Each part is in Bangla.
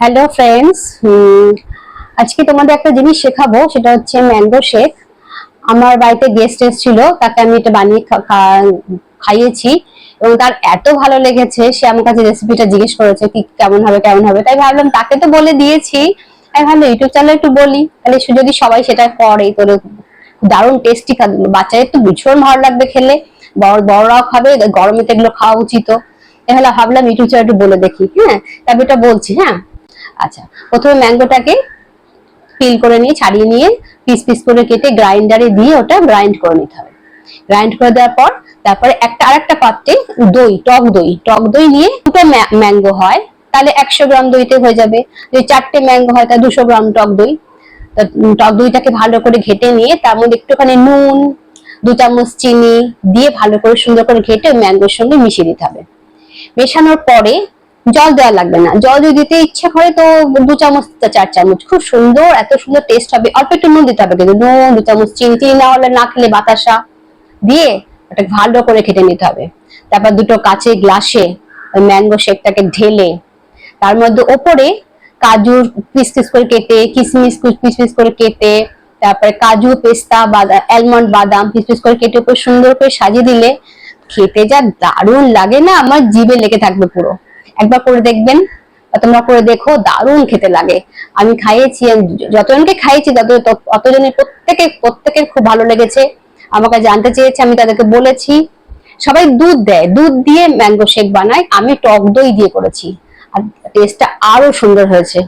হ্যালো ফ্রেন্ডস, আজকে তোমাদের একটা জিনিস শেখাবো, সেটা হচ্ছে ম্যাঙ্গো শেক। আমার বাড়িতে গেস্ট এসেছিল, তাকে আমি এটা বানিয়ে খাইয়েছি এবং তার এত ভালো লেগেছে, সে আমার কাছে রেসিপিটা জিজ্ঞেস করেছে কি কেমন হবে। তাই ভাবলাম তাকে তো বলে দিয়েছি, তাই ভাবলাম ইউটিউব চ্যানেলে একটু বলি, তাহলে যদি সবাই সেটা করে তাহলে দারুণ টেস্টি। বাচ্চাদের তো ভীষণ ভালো লাগবে খেলে, বড়রাও খাবে, গরমে তো এগুলো খাওয়া উচিত। তাহলে ভাবলাম ইউটিউব চ্যানেলে একটু বলে দেখি। হ্যাঁ, তবে এটা বলছি। হ্যাঁ, আচ্ছা, প্রথমে ম্যাঙ্গোটাকে পিল করে নিয়ে ছাড়িয়ে নিয়ে পিস পিস করে কেটে গ্রাইন্ডারে দিয়ে ওটা গ্রাইন্ড করে নিতে হবে। গ্রাইন্ড করে দেওয়ার পর তারপরে আরেকটা পাত্রে টক দই নিয়ে, দুটো ম্যাঙ্গো হয় তাহলে 100 গ্রাম দইতে হয়ে যাবে। যদি 4টে ম্যাঙ্গো হয় তাহলে 200 গ্রাম টক দই। টক দইটাকে ভালো করে ঘেটে নিয়ে তার মধ্যে একটুখানি নুন, 2 চামচ চিনি দিয়ে ভালো করে সুন্দর করে ঘেটে ম্যাঙ্গোর সঙ্গে মিশিয়ে দিতে হবে। মেশানোর পরে জল দেওয়া লাগবে না, জল যদি দিতে ইচ্ছে করে তো 2 চামচ 4 চামচ, খুব সুন্দর, এত সুন্দর টেস্ট হবে। অল্প একটু নুন দিতে হবে, কিন্তু নুন, 2 চামচ চিনি না হলে না খেলে বাতাসা দিয়ে ওটা ভালো করে খেটে নিতে হবে। তারপর দুটো কাচের গ্লাসে ম্যাঙ্গো শেকটাকে ঢেলে তার মধ্যে ওপরে কাজুর পিস পিস করে কেটে, কিশমিশ পিস পিস করে কেটে, তারপরে কাজু, পেস্তা, বাদাম, অ্যালমন্ড, বাদাম পিস পিস করে কেটে উপর সুন্দর করে সাজিয়ে দিলে খেতে যা দারুণ লাগে না, আমার জিভে লেগে থাকবে পুরো। একবার করে দেখবেন, তোমরা করে দেখো, দারুণ খেতে লাগে। আমি খাইয়েছি, যতজনকে খাইয়েছি ততজনের প্রত্যেকের খুব ভালো লেগেছে। আমাকে জানতে চেয়েছে, আমি তাদেরকে বলেছি। সবাই দুধ দেয়, দুধ দিয়ে ম্যাঙ্গো শেক বানায়, আমি টক দই দিয়ে করেছি, আর টেস্টটা আরো সুন্দর হয়েছে।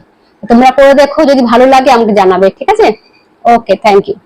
তোমরা করে দেখো, যদি ভালো লাগে আমাকে জানাবে, ঠিক আছে? ওকে, থ্যাংক ইউ।